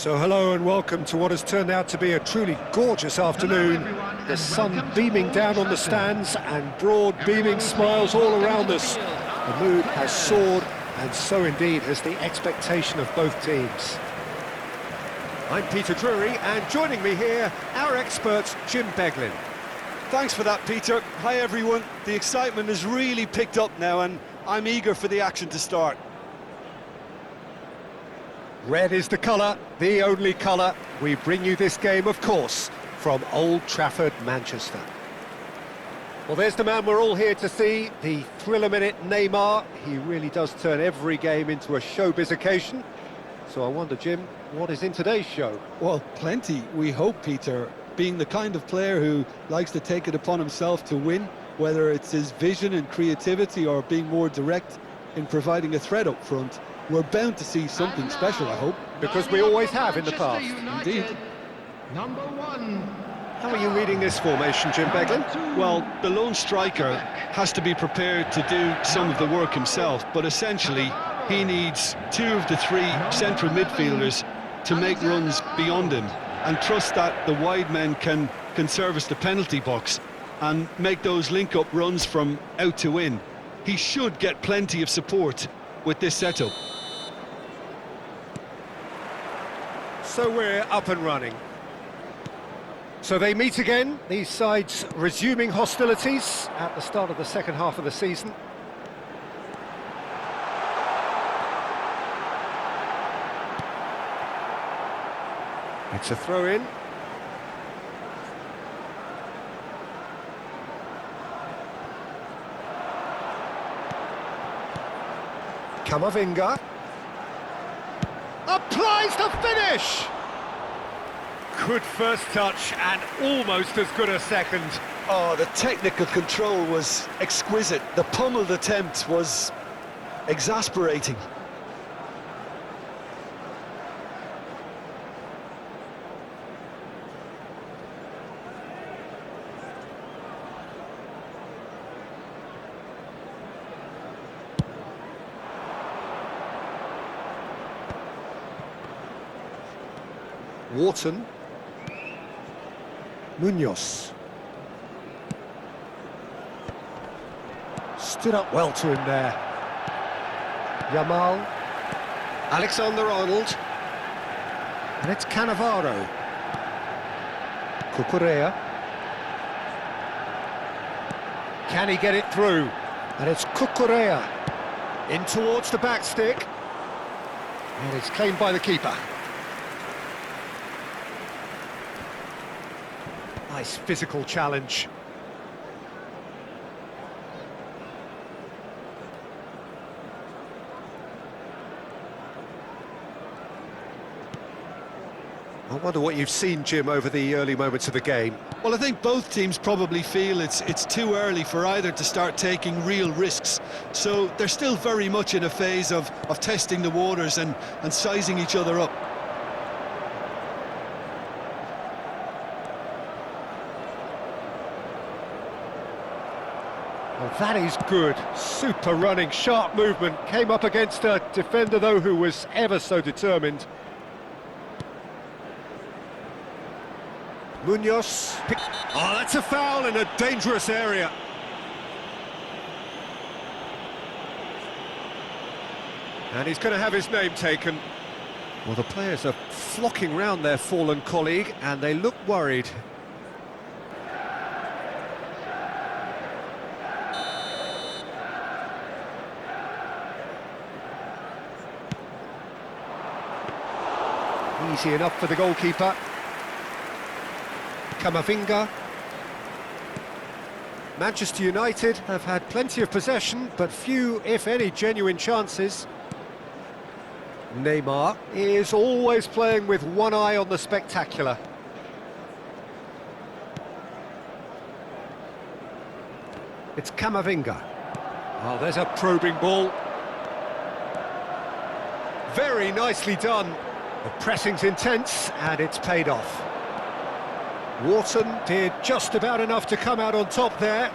So hello and welcome to what has turned out to be a truly gorgeous afternoon. The sun beaming down on the stands and broad beaming smiles all around us. The mood has soared, and so indeed has the expectation of both teams. I'm Peter Drury, and joining me here, our expert Jim Beglin. Thanks for that, Peter. Hi everyone. The excitement has really picked up now and I'm eager for the action to start. Red is the colour, the only colour. We bring you this game, of course, from Old Trafford, Manchester. Well, there's the man we're all here to see, the thriller-minute Neymar. He really does turn every game into a showbiz occasion. So I wonder, Jim, what is in today's show? Well, plenty, we hope, Peter. Being the kind of player who likes to take it upon himself to win, whether it's his vision and creativity or being more direct in providing a threat up front, we're bound to see something special, I hope. Because we always have in the past. Indeed. Number 1. How are you reading this formation, Jim Beglin? Well, the lone striker has to be prepared to do some of the work himself, but essentially he needs two of the three central midfielders to make runs beyond him and trust that the wide men can service the penalty box and make those link-up runs from out to in. He should get plenty of support with this setup. So we're up and running. So they meet again, these sides resuming hostilities at the start of the second half of the season. It's a throw-in. Camavinga applies the finish! Good first touch and almost as good a second. Oh, the technical control was exquisite. The pummeled attempt was exasperating. Wharton. Munoz. Stood up well to him there. Yamal. Alexander-Arnold. And it's Cannavaro. Cucurella. Can he get it through? And it's Cucurella. In towards the back stick. And it's claimed by the keeper. Nice physical challenge. I wonder what you've seen, Jim, over the early moments of the game. Well, I think both teams probably feel it's too early for either to start taking real risks. So they're still very much in a phase of testing the waters and sizing each other up. Well, that is good. Super running, sharp movement. Came up against a defender, though, who was ever so determined. Munoz. Oh, that's a foul in a dangerous area. And he's going to have his name taken. Well, the players are flocking round their fallen colleague, and they look worried. Easy enough for the goalkeeper. Camavinga. Manchester United have had plenty of possession, but few, if any, genuine chances. Neymar is always playing with one eye on the spectacular. It's Camavinga. Oh, there's a probing ball. Very nicely done. The pressing's intense, and it's paid off. Wharton did just about enough to come out on top there.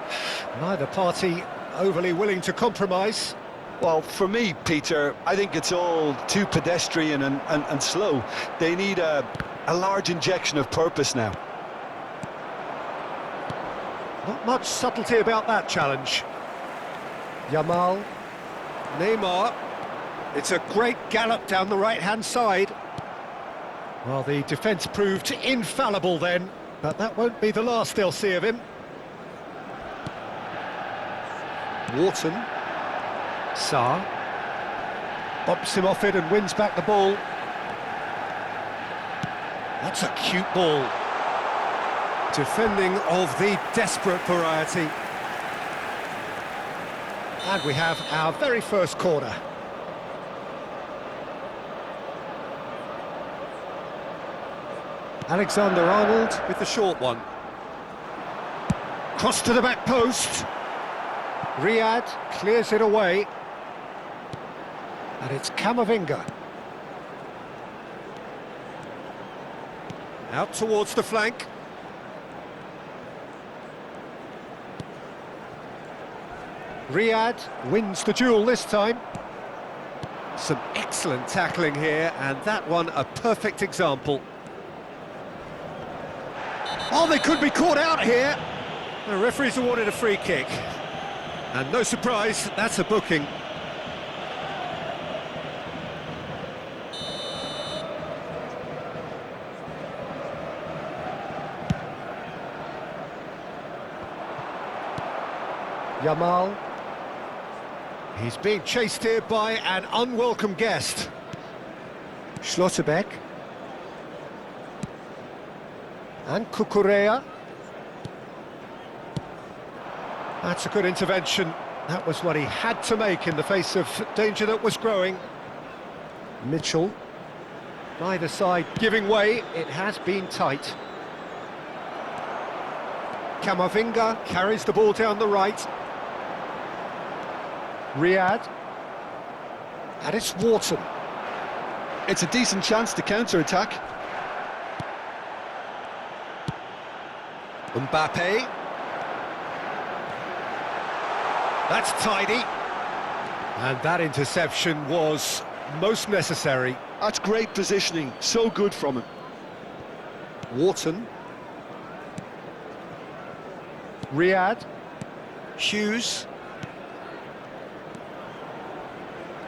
Neither party overly willing to compromise. Well, for me, Peter, I think it's all too pedestrian and slow. They need a large injection of purpose now. Not much subtlety about that challenge. Yamal, Neymar. It's a great gallop down the right-hand side. Well, the defence proved infallible then, but that won't be the last they'll see of him. Wharton. Sarr. Bumps him off it and wins back the ball. That's a cute ball. Defending of the desperate variety. And we have our very first corner. Alexander-Arnold with the short one. Cross to the back post. Riyad clears it away. And it's Camavinga. Out towards the flank. Riyad wins the duel this time. Some excellent tackling here, and that one a perfect example. Oh, they could be caught out here. The referee's awarded a free kick. And no surprise, that's a booking. Yamal. He's being chased here by an unwelcome guest. Schlotterbeck. And Cucurella. That's a good intervention. That was what he had to make in the face of danger that was growing. Mitchell. Neither side giving way. It has been tight. Camavinga carries the ball down the right. Riyad. And it's Wharton. It's a decent chance to counter-attack. Mbappe. That's tidy. And that interception was most necessary. That's great positioning, so good from him. Wharton. Riyad. Hughes.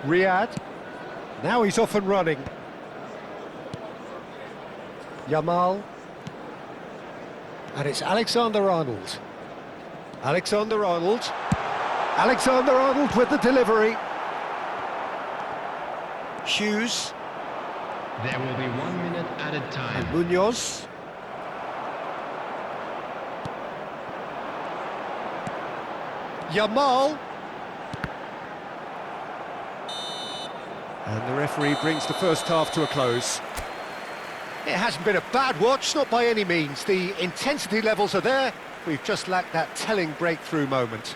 Riyad. Now he's off and running. Yamal. And it's Alexander-Arnold. Alexander-Arnold. Alexander-Arnold with the delivery. Hughes. There will be 1 minute added time. And Munoz. Yamal. And the referee brings the first half to a close. It hasn't been a bad watch, not by any means. The intensity levels are there. We've just lacked that telling breakthrough moment.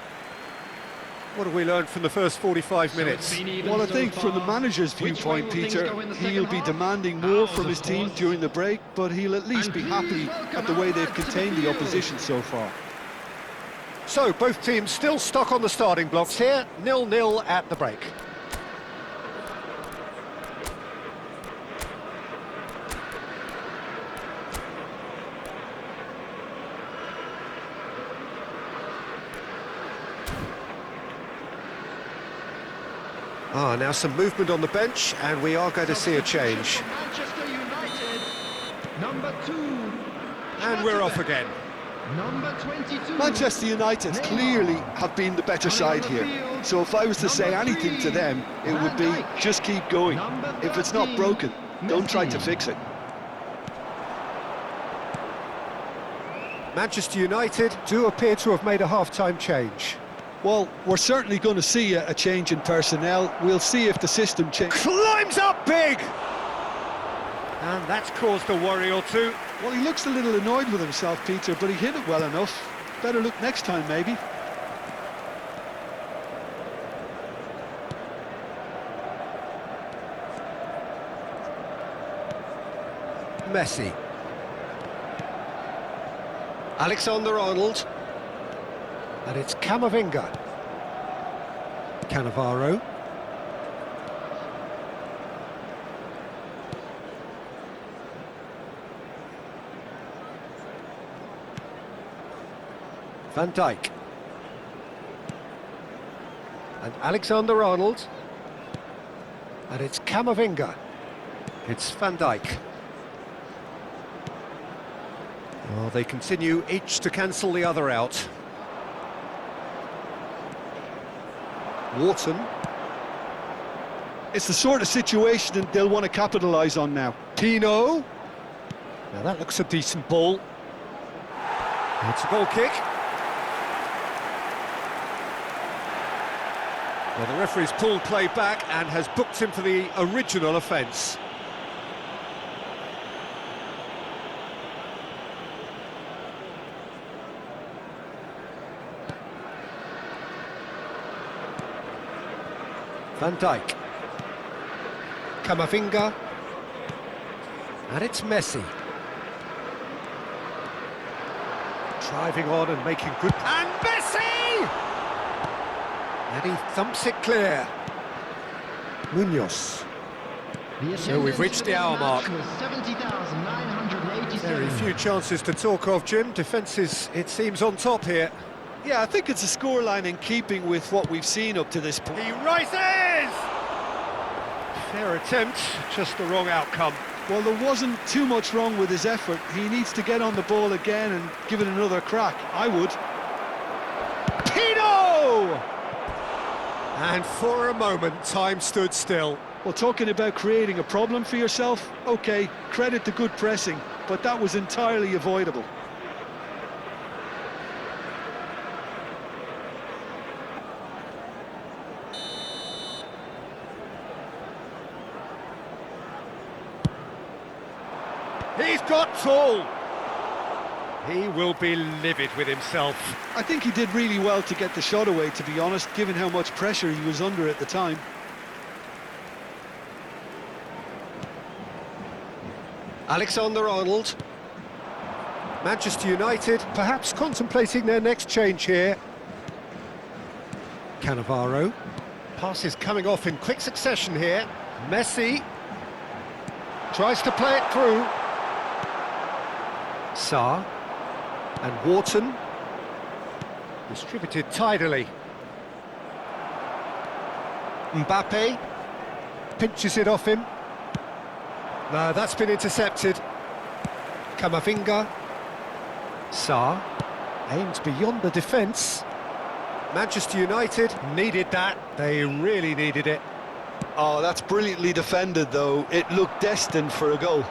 What have we learned from the first 45 minutes? Well, I think from the manager's viewpoint, Peter, he'll be demanding more from his team during the break, but he'll at least be happy at the way they've contained the opposition so far. So, both teams still stuck on the starting blocks here, 0-0 at the break. Now some movement on the bench, and we are going to see a change. Manchester United, number 2. And we're off again. Number 22. Manchester United clearly have been the better side here. So if I was to say anything to them, it would be just keep going. If it's not broken, don't try to fix it. Manchester United do appear to have made a half-time change. Well, we're certainly going to see a change in personnel. We'll see if the system changes. Climbs up big! And that's caused a worry or two. Well, he looks a little annoyed with himself, Peter, but he hit it well enough. Better look next time, maybe. Messi. Alexander-Arnold. And it's Camavinga. Cannavaro. Van Dijk. And Alexander-Arnold. And it's Camavinga. It's Van Dijk. Well, they continue each to cancel the other out. Wharton. It's the sort of situation that they'll want to capitalise on now. Tino. Now that looks a decent ball. It's a goal kick. Well, the referee's pulled play back and has booked him for the original offence. Van Dijk. Camavinga. And it's Messi. Driving on and making good... And Messi! And he thumps it clear. Munoz. So we've reached the hour mark. Very few chances to talk of, Jim. Defence is, it seems, on top here. Yeah, I think it's a scoreline in keeping with what we've seen up to this point. He rises! Fair attempt, just the wrong outcome. Well, there wasn't too much wrong with his effort. He needs to get on the ball again and give it another crack. I would. Tino! And for a moment, time stood still. Well, talking about creating a problem for yourself, OK, credit the good pressing, but that was entirely avoidable. He's got tall. He will be livid with himself. I think he did really well to get the shot away, to be honest, given how much pressure he was under at the time. Alexander-Arnold. Manchester United perhaps contemplating their next change here. Cannavaro. Passes coming off in quick succession here. Messi tries to play it through. Sarr and Wharton, distributed tidily. Mbappe pinches it off him. No, that's been intercepted. Camavinga. Sarr aims beyond the defence. Manchester United needed that. They really needed it. Oh, that's brilliantly defended, though. It looked destined for a goal.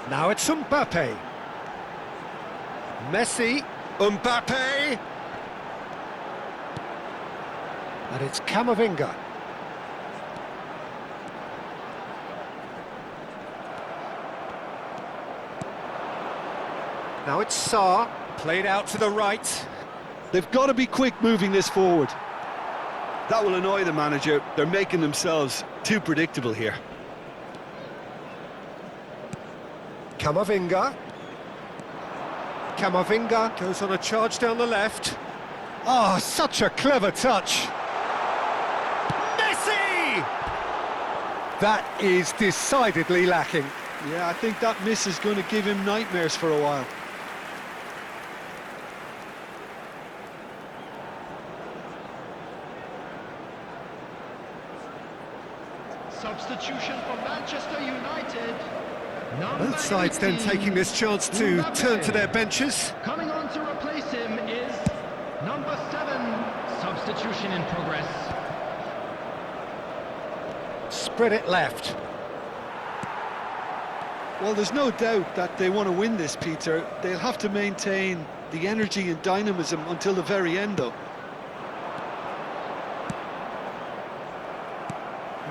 Now it's Mbappe. Messi. Mbappe. And it's Camavinga. Now it's Sarr. Played out to the right. They've got to be quick moving this forward. That will annoy the manager. They're making themselves too predictable here. Camavinga. Camavinga goes on a charge down the left. Ah, such a clever touch. Messi! That is decidedly lacking. Yeah, I think that miss is going to give him nightmares for a while. Substitution for Manchester United. Both sides then taking this chance to turn to their benches. Coming on to replace him is number 7. Substitution in progress. Spread it left. Well, there's no doubt that they want to win this, Peter. They'll have to maintain the energy and dynamism until the very end, though.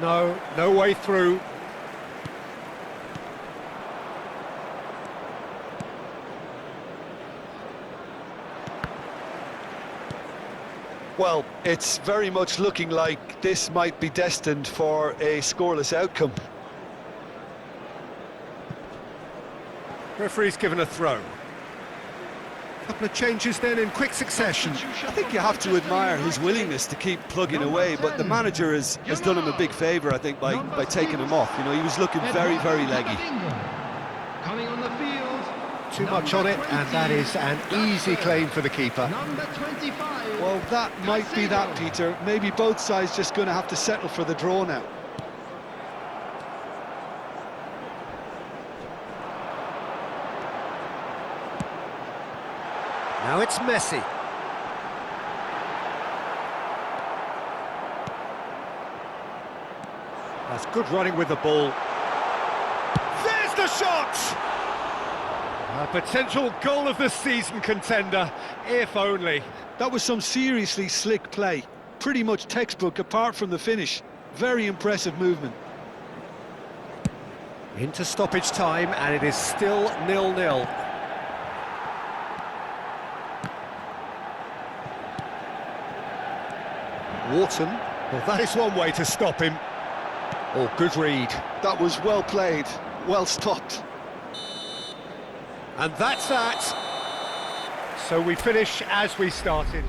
No way through. Well, it's very much looking like this might be destined for a scoreless outcome. Referee's given a throw. Couple of changes then in quick succession. I think you have to admire his willingness to keep plugging away, but the manager has done him a big favour, I think, by taking him off. You know, he was looking very, very leggy. Coming on the field, Too much on it, and that is an easy claim for the keeper. Number 25. Well, that might be that, Peter. Maybe both sides just going to have to settle for the draw now. Now it's Messi. That's good running with the ball. There's the shot! A potential goal of the season contender, if only. That was some seriously slick play. Pretty much textbook apart from the finish. Very impressive movement. Into stoppage time, and it is still 0-0. Wharton, well, that is one way to stop him. Oh, good read. That was well played, well stopped. And that's that. So we finish as we started.